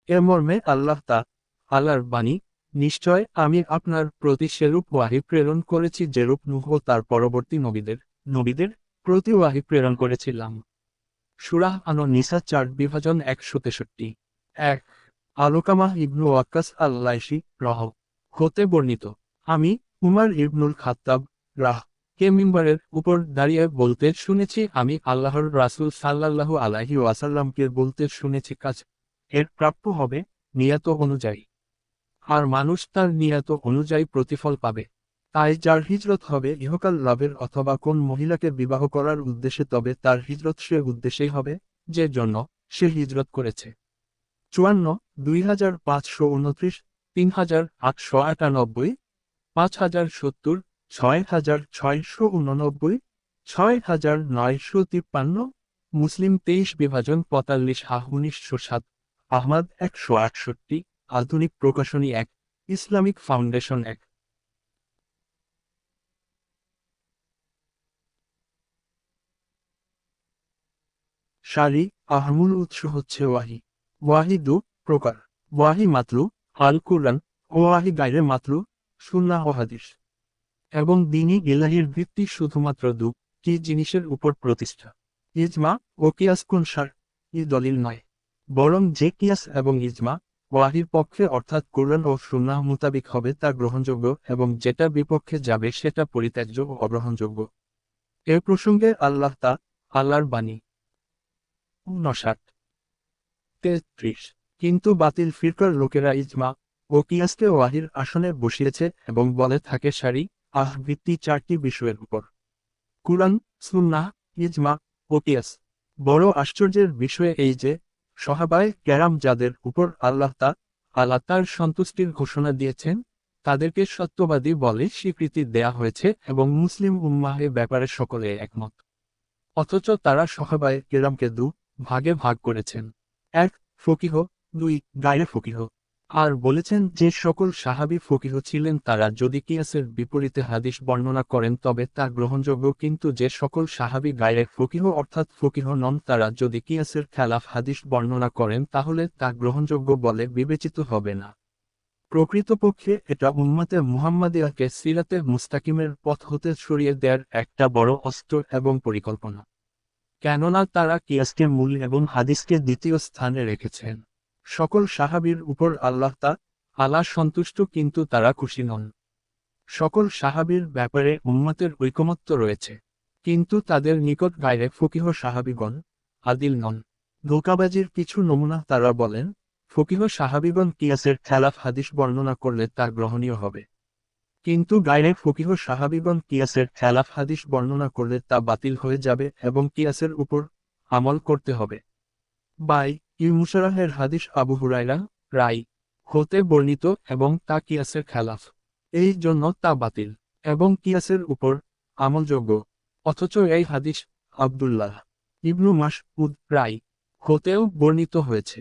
এর মর্মে আল্লাহর বাণী, নিশ্চয় আমি আপনার প্রতি সেরূপ ওয়াহী প্রেরণ করেছি যেরূপ নূহ ও তার পরবর্তী নবীদের প্রতি ওয়াহী প্রেরণ করেছিলাম। সূরা আন-নিসা 4:163। 1। আলোকামা ইবনু ওয়াক্কাস আল-লাইসি হতে বর্ণিত, আমি উমর ইবনুল খাত্তাব রাহ কে মিম্বারের উপর দাঁড়িয়ে বলতে শুনেছি, আমি আল্লাহর রাসূল সাল্লাল্লাহু আলাইহি ওয়াসাল্লামকে বলতে শুনেছি, কাজ এর প্রাপ্য হবে নিয়ত অনুযায়ী, আর মানুষ তার নিয়ত অনুযায়ী প্রতিফল পাবে। তাই যার হিজরত হবে ইহকাল লাভের অথবা কোন মহিলাকে বিবাহ করার উদ্দেশ্যে, তবে তার হিজরত সে উদ্দেশ্যেই হবে যে জন্য সে হিজরত করেছে। 54, 2529, 3898, 5070, 6689, 6953, মুসলিম 23/45 আহমদ 168, আধুনিক প্রকাশনী 1, ইসলামিক ফাউন্ডেশন 1। সারি আহমুল উৎস হচ্ছে ওয়াহি। ওয়াহি দু প্রকার: ওয়াহি মাতলু আল কুরআন ও ওয়াহি গায়রে মাতলু সুন্নাহ ও হাদিস। এবং দ্বীনি ইলাহির ভিত্তি শুধুমাত্র কি জিনিসের উপর প্রতিষ্ঠা, ইজমা ও কিয়াস কোন ই দলিল নয়, বরং যে কিয়াস এবং ইজমা ওয়াহির পক্ষে অর্থাৎ কুরআন ও সুন্নাহ মোতাবিক হবে তা গ্রহণযোগ্য, এবং যেটা বিপক্ষে যাবে সেটা পরিত্যাজ্য ও অগ্রহণযোগ্য। এ প্রসঙ্গে আল্লাহর বাণী 59, 33। কিন্তু বাতিল ফিরকার লোকেরা ইজমা ও কিয়াসকে ওয়াহির আসনে বসিয়েছে এবং বলে থাকে ভিত্তি চারটি বিষয়ের উপর: কুরআন, সুন্নাহ, ইজমা ও কিয়াস। বড় আশ্চর্যের বিষয় এই যে, সহাবায়ে কেরাম যাদের উপর আল্লাহ তার সন্তুষ্টির ঘোষণা দিয়েছেন, তাদেরকে সত্যবাদী বলে স্বীকৃতি দেয়া হয়েছে এবং মুসলিম উম্মাহে ব্যাপারে সকলে একমত। অথচ তারা সহাবায়ে কেরামকে ভাগে ভাগ করেছেন: 1 ফকিহ, 2 গায়রে ফকিহ। আর বলেছেন যে সকল সাহাবী ফকিহ ছিলেন তারা যদি কিয়াসের বিপরীতে হাদিস বর্ণনা করেন তবে তা গ্রহণযোগ্য, কিন্তু যে সকল সাহাবী গায়রে ফকিহ অর্থাৎ ফকিহ নন তারা যদি কিয়াসের খেলাফ হাদিস বর্ণনা করেন তাহলে তা গ্রহণযোগ্য বলে বিবেচিত হবে না। প্রকৃতপক্ষে এটা উম্মতে মুহাম্মাদিয়াকে সিরাতে মুস্তাকিমের পথ হতে সরিয়ে দেওয়ার একটা বড় অস্ত্র এবং পরিকল্পনা। কেননা তারা কিয়াসকে মূল এবং হাদিসকে দ্বিতীয় স্থানে রেখেছেন। সকল সাহাবীর উপর আল্লাহ সন্তুষ্ট, কিন্তু তারা খুশি নন। সকল সাহাবীর ব্যাপারে উম্মতের ঐকমত্য রয়েছে, কিন্তু তাদের নিকট গায়রে ফকিহ সাহাবীগণ আদিল নন। ধোঁকাবাজির কিছু নমুনা: তারা বলেন, ফকিহ সাহাবীগণ কিয়াসের খেলাফ হাদিস বর্ণনা করলে তা গ্রহণীয় হবে, কিন্তু গায়রে ফকিহ সাহাবীগণ কিয়াসের খেলাফ হাদিস বর্ণনা করলে তা বাতিল হয়ে যাবে এবং কিয়াসের উপর আমল করতে হবে। মুশারাহের হাদিস আবু হুরায়রা হতে বর্ণিত এবং তা কিয়াসের খেলাফ, এই জন্য তা বাতিল এবং কিয়াসের উপর আমলযোগ্য। অথচ এই হাদিস আব্দুল্লাহ ইবনু মাসউদ হতেও বর্ণিত হয়েছে।